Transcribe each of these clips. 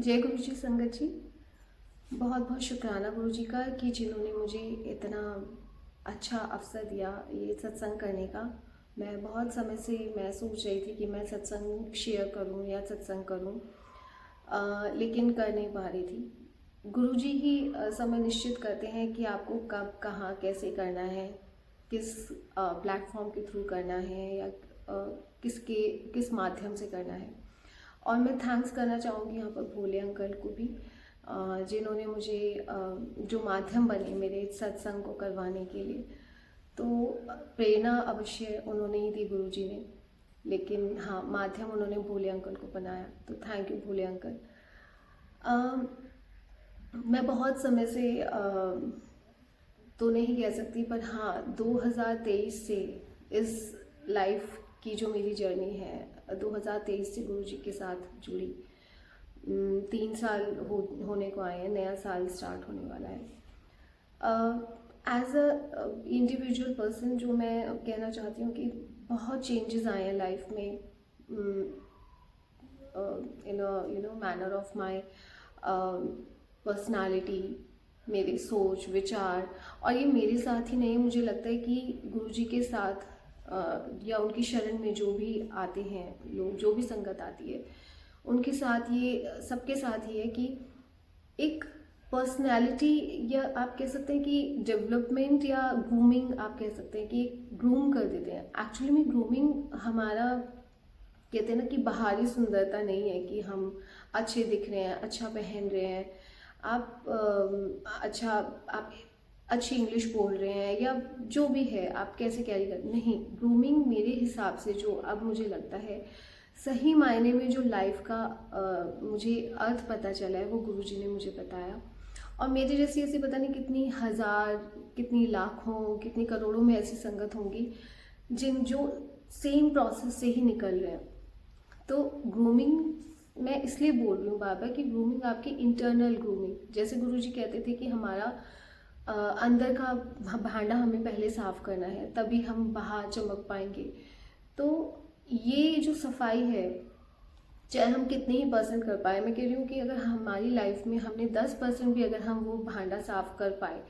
जय गुरु जी संगत जी। बहुत बहुत शुक्राना गुरु जी का कि जिन्होंने मुझे इतना अच्छा अवसर दिया ये सत्संग करने का। मैं बहुत समय से मैं सोच रही थी कि मैं सत्संग शेयर करूं या सत्संग करूं, लेकिन कर नहीं पा रही थी। गुरु जी ही समय निश्चित करते हैं कि आपको कब कहाँ कैसे करना है, किस प्लेटफॉर्म के थ्रू करना है या किस माध्यम से करना है। और मैं थैंक्स करना चाहूँगी यहाँ पर भोले अंकल को भी, जिन्होंने मुझे जो माध्यम बने मेरे सत्संग को करवाने के लिए। तो प्रेरणा अवश्य उन्होंने ही दी गुरु जी ने, लेकिन हाँ माध्यम उन्होंने भोले अंकल को बनाया। तो थैंक यू भोले अंकल। मैं बहुत समय से तो नहीं कह सकती, पर हाँ 2023 से इस लाइफ की जो मेरी जर्नी है 2023 से गुरु जी के साथ जुड़ी। 3 साल होने को आए हैं, नया साल स्टार्ट होने वाला है। एज अ इंडिविजुअल पर्सन जो मैं कहना चाहती हूँ कि बहुत चेंजेस आए हैं लाइफ में, इन मैनर ऑफ माई पर्सनालिटी, मेरे सोच विचार। और ये मेरे साथ ही नहीं, मुझे लगता है कि गुरुजी के साथ या उनकी शरण में जो भी आते हैं लोग, जो भी संगत आती है उनके साथ, ये सबके साथ ही है कि एक पर्सनैलिटी, या आप कह सकते हैं कि डेवलपमेंट या ग्रूमिंग, आप कह सकते हैं कि ग्रूम कर देते हैं। एक्चुअली में ग्रूमिंग हमारा कहते हैं ना कि बाहरी सुंदरता नहीं है कि हम अच्छे दिख रहे हैं, अच्छा पहन रहे हैं, आप अच्छी इंग्लिश बोल रहे हैं या जो भी है आप कैसे कैरी कर, नहीं। ग्रूमिंग मेरे हिसाब से जो अब मुझे लगता है सही मायने में जो लाइफ का मुझे अर्थ पता चला है वो गुरुजी ने मुझे बताया। और मेरे जैसी ऐसी पता नहीं कितनी हज़ार, कितनी लाखों, कितनी करोड़ों में ऐसी संगत होंगी जो सेम प्रोसेस से ही निकल रहे हैं। तो ग्रूमिंग मैं इसलिए बोल रही हूँ बार बार कि ग्रूमिंग आपकी इंटरनल ग्रूमिंग, जैसे गुरुजी कहते थे कि हमारा अंदर का भांडा हमें पहले साफ करना है, तभी हम बाहर चमक पाएंगे। तो ये जो सफाई है, चाहे हम कितने ही परसेंट कर पाए, मैं कह रही हूँ कि अगर हमारी लाइफ में हमने 10% भी अगर हम वो भांडा साफ कर पाए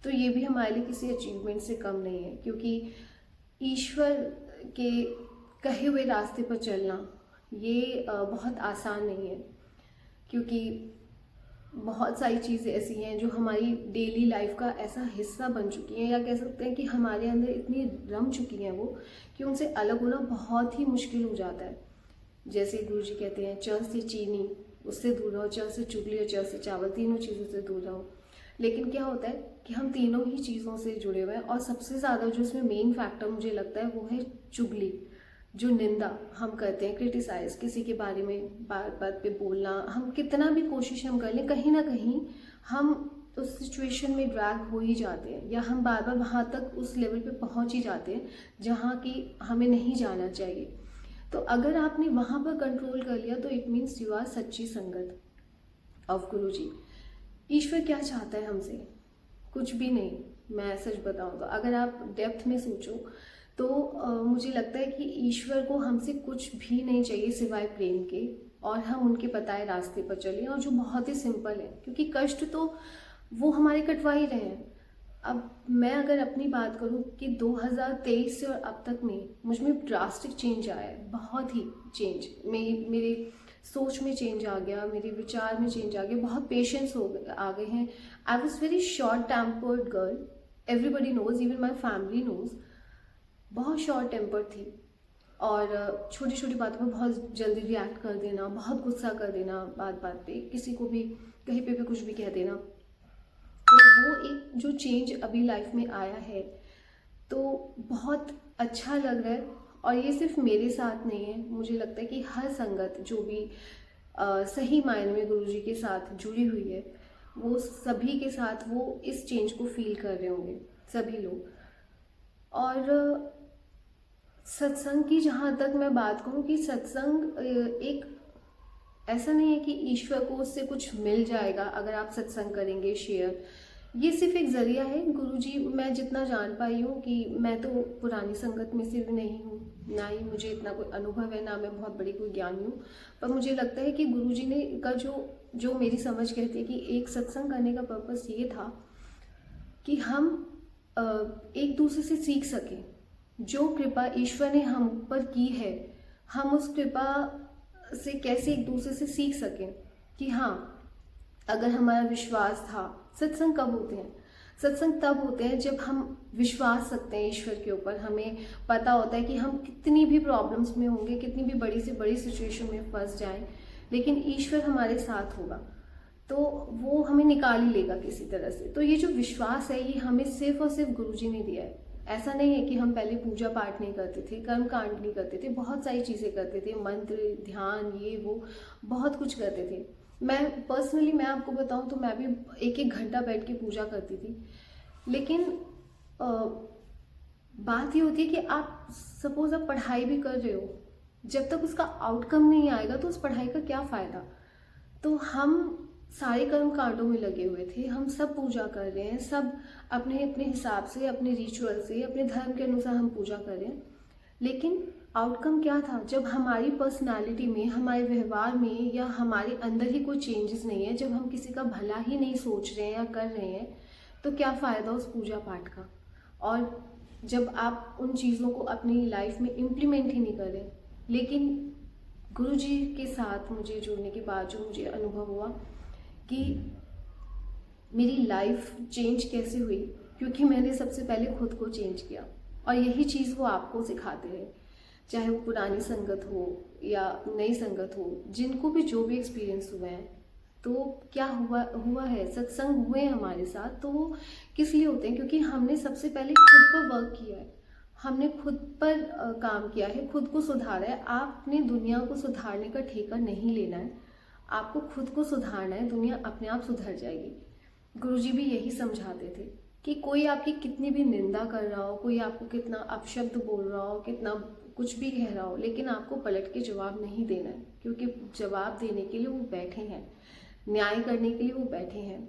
तो ये भी हमारे लिए किसी अचीवमेंट से कम नहीं है। क्योंकि ईश्वर के कहे हुए रास्ते पर चलना ये बहुत आसान नहीं है, क्योंकि बहुत सारी चीज़ें ऐसी हैं जो हमारी डेली लाइफ का ऐसा हिस्सा बन चुकी हैं, या कह सकते हैं कि हमारे अंदर इतनी रम चुकी हैं वो कि उनसे अलग होना बहुत ही मुश्किल हो जाता है। जैसे गुरुजी कहते हैं च से चीनी उससे दूर रहो, च से चुगली और च से चावल, तीनों चीज़ों से दूर रहो। लेकिन क्या होता है कि हम तीनों ही चीज़ों से जुड़े हुए हैं, और सबसे ज़्यादा जो इसमें मेन फैक्टर मुझे लगता है वो है चुगली, जो निंदा हम करते हैं, क्रिटिसाइज, किसी के बारे में बात बात पे बोलना। हम कितना भी कोशिश हम कर लें, कहीं ना कहीं हम उस सिचुएशन में ड्रैग हो ही जाते हैं, या हम बार बार वहाँ तक उस लेवल पे पहुँच ही जाते हैं जहाँ कि हमें नहीं जाना चाहिए। तो अगर आपने वहाँ पर कंट्रोल कर लिया तो इट मीन्स यू आर सच्ची संगत ऑफ गुरु जी। ईश्वर क्या चाहता है हमसे? कुछ भी नहीं। मैं सच बताऊँ तो अगर आप डेप्थ में सोचो तो मुझे लगता है कि ईश्वर को हमसे कुछ भी नहीं चाहिए सिवाय प्रेम के, और हम उनके बताए रास्ते पर चलें, और जो बहुत ही सिंपल है, क्योंकि कष्ट तो वो हमारे कटवा ही रहे हैं। अब मैं अगर अपनी बात करूं कि 2023 से और अब तक में मुझ में ड्रास्टिक चेंज आया है, बहुत ही चेंज। मेरे सोच में चेंज आ गया, मेरे विचार में चेंज आ गया, बहुत पेशेंस आ गए हैं। I was very short tempered girl, everybody knows, even my family knows. बहुत शॉर्ट टेम्पर थी, और छोटी छोटी बातों पर बहुत जल्दी रिएक्ट कर देना, बहुत गुस्सा कर देना, बात बात पे किसी को भी कहीं पे भी कुछ भी कह देना। तो वो एक जो चेंज अभी लाइफ में आया है तो बहुत अच्छा लग रहा है। और ये सिर्फ मेरे साथ नहीं है, मुझे लगता है कि हर संगत जो भी सही मायने में गुरुजी के साथ जुड़ी हुई है वो सभी के साथ वो इस चेंज को फील कर रहे होंगे, सभी लोग। और सत्संग की जहाँ तक मैं बात करूँ कि सत्संग एक ऐसा नहीं है कि ईश्वर को उससे कुछ मिल जाएगा अगर आप सत्संग करेंगे शेयर, ये सिर्फ एक ज़रिया है गुरुजी। मैं जितना जान पाई हूँ कि मैं तो पुरानी संगत में से भी नहीं हूँ, ना ही मुझे इतना कोई अनुभव है, ना मैं बहुत बड़ी कोई ज्ञानी हूँ। पर मुझे लगता है कि गुरुजी ने का जो जो मेरी समझ कहती है कि एक सत्संग करने का पर्पस ये था कि हम एक दूसरे से सीख सकें। जो कृपा ईश्वर ने हम पर की है, हम उस कृपा से कैसे एक दूसरे से सीख सकें कि हाँ, अगर हमारा विश्वास था। सत्संग कब होते हैं? सत्संग तब होते हैं जब हम विश्वास रखते हैं ईश्वर के ऊपर। हमें पता होता है कि हम कितनी भी प्रॉब्लम्स में होंगे, कितनी भी बड़ी से बड़ी सिचुएशन में फंस जाएं, लेकिन ईश्वर हमारे साथ होगा तो वो हमें निकाल ही लेगा किसी तरह से। तो ये जो विश्वास है, ये हमें सिर्फ और सिर्फ गुरुजी ने दिया है। ऐसा नहीं है कि हम पहले पूजा पाठ नहीं करते थे, कर्म कांड नहीं करते थे, बहुत सारी चीज़ें करते थे, मंत्र ध्यान ये वो बहुत कुछ करते थे। मैं पर्सनली मैं आपको बताऊं तो मैं भी एक एक घंटा बैठ के पूजा करती थी। लेकिन बात ये होती है कि आप सपोज आप पढ़ाई भी कर रहे हो, जब तक उसका आउटकम नहीं आएगा तो उस पढ़ाई का क्या फ़ायदा। तो हम सारे कर्म कांडों में लगे हुए थे, हम सब पूजा कर रहे हैं, सब अपने अपने हिसाब से, अपने रिचुअल से, अपने धर्म के अनुसार हम पूजा कर रहे हैं। लेकिन आउटकम क्या था? जब हमारी पर्सनालिटी में, हमारे व्यवहार में या हमारे अंदर ही कोई चेंजेस नहीं है, जब हम किसी का भला ही नहीं सोच रहे हैं या कर रहे हैं, तो क्या फ़ायदा उस पूजा पाठ का। और जब आप उन चीज़ों को अपनी लाइफ में इम्प्लीमेंट ही नहीं कर रहे। लेकिन गुरुजी के साथ मुझे जुड़ने के बाद जो मुझे अनुभव हुआ कि मेरी लाइफ चेंज कैसे हुई, क्योंकि मैंने सबसे पहले खुद को चेंज किया। और यही चीज़ वो आपको सिखाते हैं, चाहे वो पुरानी संगत हो या नई संगत हो, जिनको भी जो भी एक्सपीरियंस हुए हैं। तो क्या हुआ है, सत्संग हुए हमारे साथ, तो वो किस लिए होते हैं? क्योंकि हमने सबसे पहले खुद पर वर्क किया है, हमने खुद पर काम किया है, खुद को सुधारा है। आपने दुनिया को सुधारने का ठेका नहीं लेना है, आपको खुद को सुधारना है, दुनिया अपने आप सुधर जाएगी। गुरुजी भी यही समझाते थे कि कोई आपकी कितनी भी निंदा कर रहा हो, कोई आपको कितना अपशब्द बोल रहा हो, कितना कुछ भी कह रहा हो, लेकिन आपको पलट के जवाब नहीं देना है, क्योंकि जवाब देने के लिए वो बैठे हैं, न्याय करने के लिए वो बैठे हैं।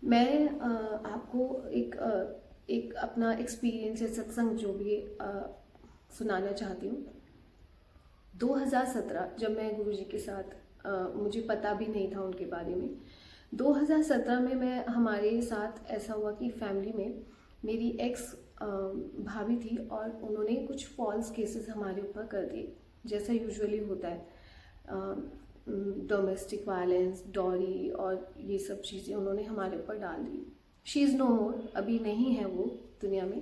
मैं आपको एक अपना एक्सपीरियंस है सत्संग जो भी सुनाना चाहती हूँ। 2017 जब मैं गुरुजी के साथ मुझे पता भी नहीं था उनके बारे में। 2017 में मैं हमारे साथ ऐसा हुआ कि फैमिली में मेरी एक्स भाभी थी और उन्होंने कुछ फॉल्स केसेस हमारे ऊपर कर दिए, जैसा यूजुअली होता है। डोमेस्टिक वायलेंस, डॉरी और ये सब चीज़ें उन्होंने हमारे ऊपर डाल दी। शी इज़ नो मोर, अभी नहीं है वो दुनिया में,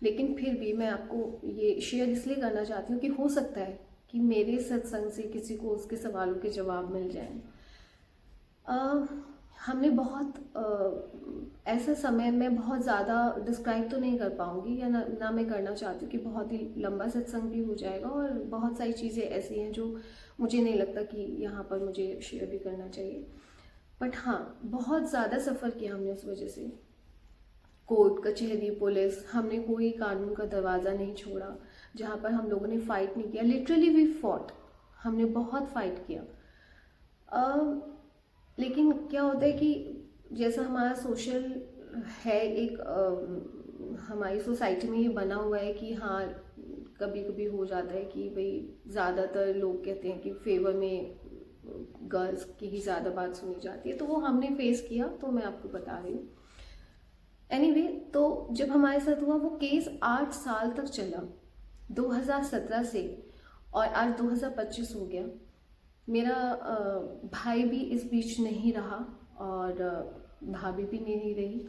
लेकिन फिर भी मैं आपको ये शेयर इसलिए करना चाहती हूँ कि हो सकता है कि मेरे सत्संग से किसी को उसके सवालों के जवाब मिल जाएं। हमने बहुत ऐसा समय मैं बहुत ज़्यादा डिस्क्राइब तो नहीं कर पाऊँगी, या ना मैं करना चाहती हूँ कि बहुत ही लंबा सत्संग भी हो जाएगा, और बहुत सारी चीज़ें ऐसी हैं जो मुझे नहीं लगता कि यहाँ पर मुझे शेयर भी करना चाहिए। बट हाँ, बहुत ज़्यादा सफ़र किया हमने उस वजह से। कोर्ट कचहरी पुलिस, हमने कोई कानून का दरवाज़ा नहीं छोड़ा जहाँ पर हम लोगों ने फ़ाइट नहीं किया। लिटरली वी फॉट, हमने बहुत फ़ाइट किया। लेकिन क्या होता है कि जैसा हमारा सोशल है, एक हमारी सोसाइटी में ये बना हुआ है कि हाँ, कभी कभी हो जाता है कि भाई ज़्यादातर लोग कहते हैं कि फेवर में गर्ल्स की ही ज़्यादा बात सुनी जाती है, तो वो हमने फेस किया, तो मैं आपको बता रही हूँ। एनीवे, तो जब हमारे साथ हुआ वो केस 8 साल तक चला, 2017 से, और आज 2025 हो गया। मेरा भाई भी इस बीच नहीं रहा और भाभी भी नहीं रही,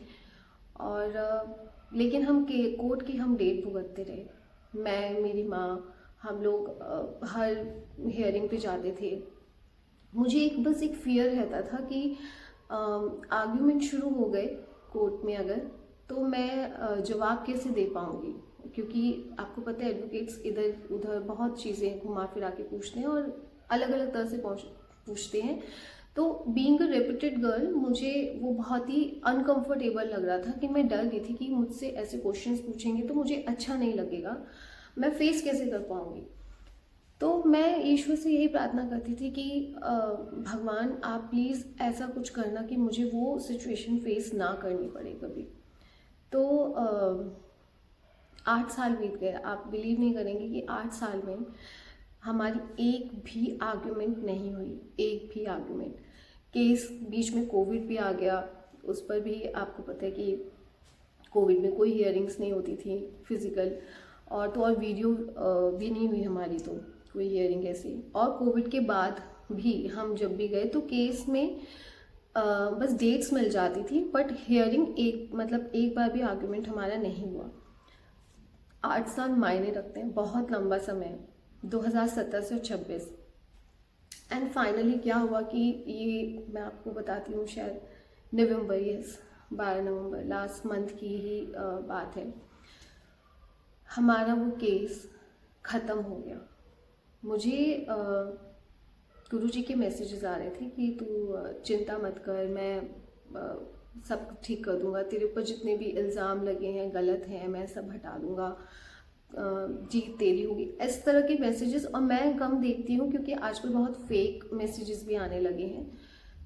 और लेकिन हम कोर्ट की हम डेट भुगतते रहे। मैं, मेरी माँ, हम लोग हर हियरिंग पे जाते थे। मुझे बस एक फियर रहता था कि आर्ग्यूमेंट शुरू हो गए कोर्ट में अगर, तो मैं जवाब कैसे दे पाऊँगी, क्योंकि आपको पता है एडवोकेट्स इधर उधर बहुत चीज़ें घुमा फिरा के पूछते हैं और अलग अलग तरह से पूछते हैं। तो बीइंग अ रेपुटेड गर्ल, मुझे वो बहुत ही अनकंफर्टेबल लग रहा था कि मैं डर गई थी कि मुझसे ऐसे क्वेश्चंस पूछेंगे तो मुझे अच्छा नहीं लगेगा, मैं फेस कैसे कर पाऊँगी। तो मैं ईश्वर से यही प्रार्थना करती थी कि भगवान आप प्लीज़ ऐसा कुछ करना कि मुझे वो सिचुएशन फेस ना करनी पड़े कभी। तो 8 साल बीत गए। आप बिलीव नहीं करेंगे कि 8 साल में हमारी एक भी आर्ग्यूमेंट नहीं हुई, एक भी आर्ग्यूमेंट। केस बीच में कोविड भी आ गया, उस पर भी आपको पता है कि कोविड में कोई हियरिंग्स नहीं होती थी फिज़िकल, और वीडियो भी नहीं हुई हमारी, तो कोई हियरिंग ऐसी। और कोविड के बाद भी हम जब भी गए तो केस में बस डेट्स मिल जाती थी, बट हियरिंग एक बार भी आर्ग्यूमेंट हमारा नहीं हुआ। 8 साल मायने रखते हैं, बहुत लंबा समय है, 2017 से 26। एंड फाइनली क्या हुआ कि ये मैं आपको बताती हूँ, शायद नवंबर, 12 नवंबर लास्ट मंथ की ही बात है, हमारा वो केस ख़त्म हो गया। मुझे गुरुजी के मैसेजेस आ रहे थे कि तू चिंता मत कर, मैं सब ठीक कर दूंगा, तेरे ऊपर जितने भी इल्ज़ाम लगे हैं गलत हैं मैं सब हटा दूंगा, जीत तेरी होगी, इस तरह के मैसेजेस। और मैं कम देखती हूँ क्योंकि आजकल बहुत फेक मैसेजेस भी आने लगे हैं,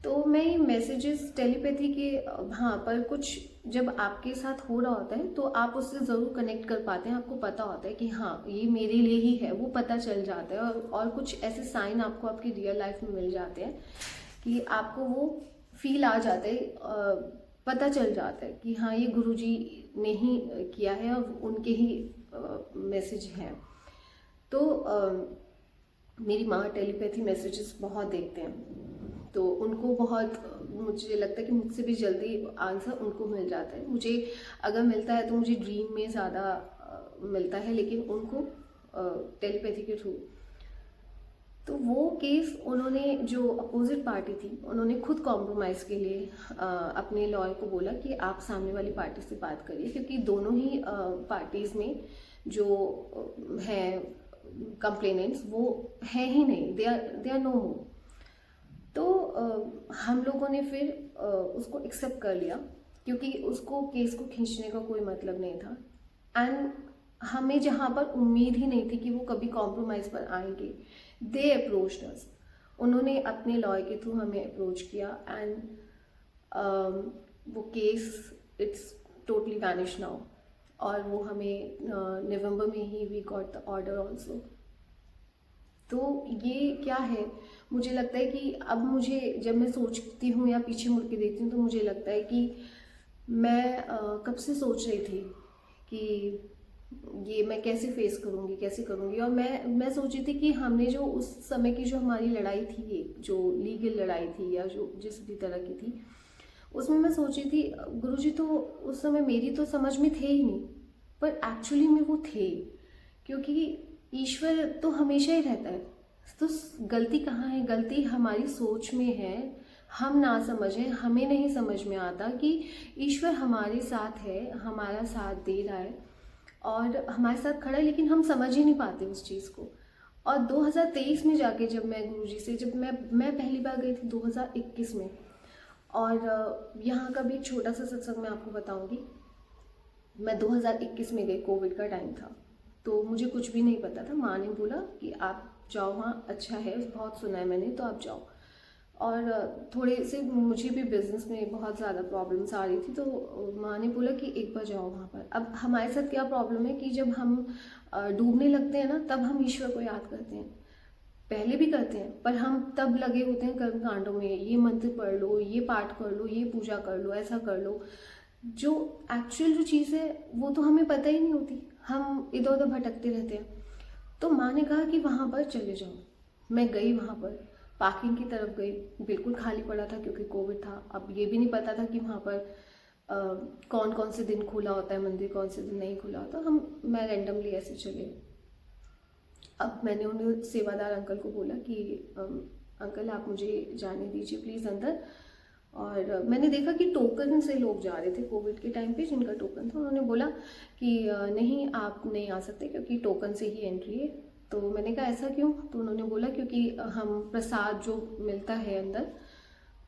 तो मैं ये मैसेजेस टेलीपैथी के, हाँ, पर कुछ जब आपके साथ हो रहा होता है तो आप उससे ज़रूर कनेक्ट कर पाते हैं, आपको पता होता है कि हाँ ये मेरे लिए ही है, वो पता चल जाता है। और कुछ ऐसे साइन आपको आपकी रियल लाइफ में मिल जाते हैं कि आपको वो फील आ जाता है, पता चल जाता है कि हाँ ये गुरुजी ने ही किया है और उनके ही मैसेज हैं। तो मेरी माँ टेलीपैथी मैसेजेस बहुत देखते हैं, तो उनको बहुत, मुझे लगता है कि मुझसे भी जल्दी आंसर उनको मिल जाता है। मुझे अगर मिलता है तो मुझे ड्रीम में ज़्यादा मिलता है, लेकिन उनको टेलीपैथी के थ्रू। तो वो केस उन्होंने, जो अपोजिट पार्टी थी, उन्होंने खुद कॉम्प्रोमाइज़ के लिए अपने लॉयर को बोला कि आप सामने वाली पार्टी से बात करिए, क्योंकि दोनों ही पार्टीज़ में जो हैं कंप्लेनेंट्स वो है ही नहीं, दे आर नो मोर। तो हम लोगों ने फिर उसको एक्सेप्ट कर लिया, क्योंकि उसको केस को खींचने का कोई मतलब नहीं था। एंड हमें जहाँ पर उम्मीद ही नहीं थी कि वो कभी कॉम्प्रोमाइज़ पर आएंगे, दे अप्रोच्ड अस, उन्होंने अपने लॉयर के थ्रू हमें अप्रोच किया। एंड वो case it's totally vanish now, और वो हमें नवंबर में ही we got the order also. तो ये क्या है, मुझे लगता है कि अब मुझे जब मैं सोचती हूँ या पीछे मुड़ के देखती हूँ तो मुझे लगता है कि मैं कब से सोच रही थी कि ये मैं कैसे फेस करूँगी, कैसे करूँगी। और मैं सोची थी कि हमने जो उस समय की जो हमारी लड़ाई थी, जो लीगल लड़ाई थी या जो जिस भी तरह की थी, उसमें मैं सोची थी गुरुजी तो उस समय मेरी तो समझ में थे ही नहीं, पर एक्चुअली में वो थे, क्योंकि ईश्वर तो हमेशा ही रहता है। तो गलती कहाँ है? गलती हमारी सोच में है, हम ना समझें, हमें नहीं समझ में आता कि ईश्वर हमारे साथ है, हमारा साथ दे रहा है और हमारे साथ खड़ा है, लेकिन हम समझ ही नहीं पाते उस चीज़ को। और 2023 में जाके जब मैं गुरुजी से, जब मैं पहली बार गई थी 2021 में, और यहाँ का भी एक छोटा सा सत्संग मैं आपको बताऊंगी। मैं 2021 में गई, कोविड का टाइम था, तो मुझे कुछ भी नहीं पता था। माँ ने बोला कि आप जाओ, वहाँ अच्छा है, बहुत सुना है मैंने, तो आप जाओ। और थोड़े से मुझे भी बिज़नेस में बहुत ज़्यादा प्रॉब्लम्स आ रही थी, तो माँ ने बोला कि एक बार जाओ वहाँ पर। अब हमारे साथ क्या प्रॉब्लम है कि जब हम डूबने लगते हैं ना, तब हम ईश्वर को याद करते हैं, पहले भी करते हैं, पर हम तब लगे होते हैं कर्म कांडों में, ये मंत्र पढ़ लो, ये पाठ कर लो, ये पूजा कर लो, ऐसा कर लो। जो एक्चुअल जो चीज़ है वो तो हमें पता ही नहीं होती, हम इधर उधर भटकते रहते हैं। तो माँ ने कहा कि वहाँ पर चले जाओ। मैं गई वहाँ पर, पार्किंग की तरफ गई, बिल्कुल खाली पड़ा था क्योंकि कोविड था। अब ये भी नहीं पता था कि वहाँ पर कौन कौन से दिन खुला होता है मंदिर, कौन से दिन नहीं खुला होता। मैं रैंडमली ऐसे चले। अब मैंने उन्हें सेवादार अंकल को बोला कि अंकल आप मुझे जाने दीजिए प्लीज़ अंदर। और मैंने देखा कि टोकन से लोग जा रहे थे कोविड के टाइम पे, जिनका टोकन था। उन्होंने बोला कि नहीं आप नहीं आ सकते क्योंकि टोकन से ही एंट्री है। तो मैंने कहा ऐसा क्यों? तो उन्होंने बोला क्योंकि हम प्रसाद जो मिलता है अंदर,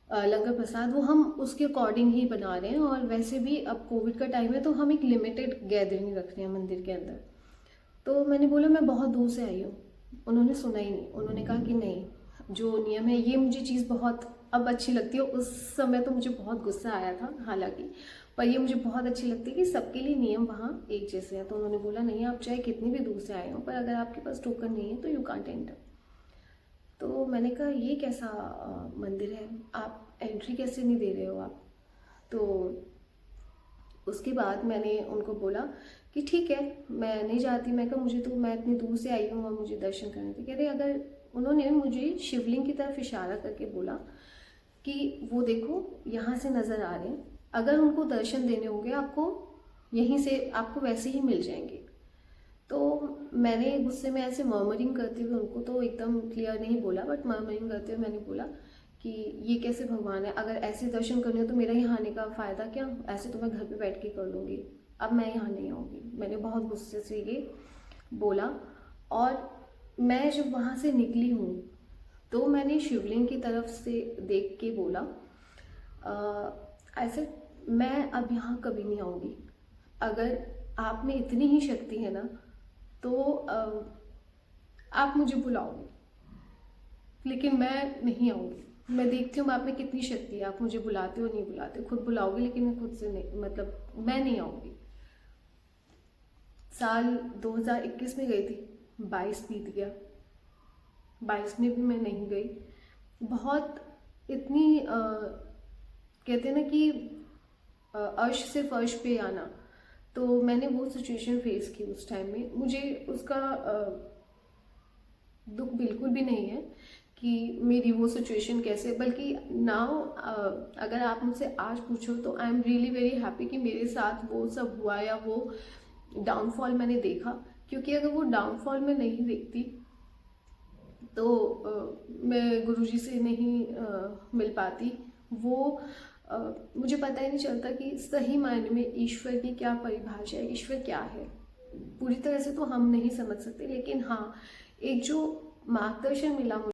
लंगर प्रसाद, वो हम उसके अकॉर्डिंग ही बना रहे हैं, और वैसे भी अब कोविड का टाइम है तो हम एक लिमिटेड गैदरिंग रख रहे हैं मंदिर के अंदर। तो मैंने बोला मैं बहुत दूर से आई हूँ, उन्होंने सुना ही नहीं। उन्होंने कहा कि नहीं, जो नियम है, ये मुझे चीज़ बहुत अब अच्छी लगती है। उस समय तो मुझे बहुत गुस्सा आया था हालांकि, पर ये मुझे बहुत अच्छी लगती है कि सबके लिए नियम वहाँ एक जैसे हैं। तो उन्होंने बोला नहीं, आप चाहे कितनी भी दूर से आए हो, पर अगर आपके पास टोकन नहीं है तो यू कांट एंटर। तो मैंने कहा ये कैसा मंदिर है, आप एंट्री कैसे नहीं दे रहे हो आप। तो उसके बाद मैंने उनको बोला कि ठीक है, मैं नहीं जाती। मैं कहा मुझे तो, मैं इतनी दूर से आई हूँ और मुझे दर्शन करने थे। कह रहे अगर, उन्होंने मुझे शिवलिंग की तरफ इशारा करके बोला कि वो देखो यहाँ से नज़र आ रहे हैं, अगर उनको दर्शन देने होंगे आपको, यहीं से आपको वैसे ही मिल जाएंगे। तो मैंने गुस्से में ऐसे मर्मरिंग करते हुए उनको तो एकदम क्लियर नहीं बोला, बट मर्मरिंग करते हुए मैंने बोला कि ये कैसे भगवान है, अगर ऐसे दर्शन करने हो तो मेरा यहाँ आने का फ़ायदा क्या, ऐसे तो मैं घर पे बैठ के कर लूँगी, अब मैं यहाँ नहीं आऊँगी। मैंने बहुत गुस्से से ये बोला। और मैं जब वहाँ से निकली हूँ तो मैंने शिवलिंग की तरफ से देख के बोला, ऐसे मैं अब यहाँ कभी नहीं आऊँगी। अगर आप में इतनी ही शक्ति है ना तो आप मुझे बुलाओगे, लेकिन मैं नहीं आऊँगी। मैं देखती हूँ आप में कितनी शक्ति है, आप मुझे बुलाते हो नहीं बुलाते, खुद बुलाओगे, लेकिन मैं खुद से नहीं, मतलब मैं नहीं आऊँगी। साल 2021 में गई थी, 22 बीत गया, 22 में भी मैं नहीं गई। बहुत इतनी कहते हैं ना कि अर्श से फर्श पे आना, तो मैंने वो सिचुएशन फेस की उस टाइम में। मुझे उसका दुख बिल्कुल भी नहीं है कि मेरी वो सिचुएशन कैसे, बल्कि नाउ अगर आप मुझसे आज पूछो तो I am really very happy कि मेरे साथ वो सब हुआ या वो डाउनफॉल मैंने देखा। क्योंकि अगर वो डाउनफॉल में नहीं देखती तो मैं गुरुजी से नहीं मिल पाती। वो मुझे पता ही नहीं चलता कि सही मायने में ईश्वर की क्या परिभाषा है, ईश्वर क्या है। पूरी तरह से तो हम नहीं समझ सकते, लेकिन हाँ, एक जो मार्गदर्शन मिला मुझे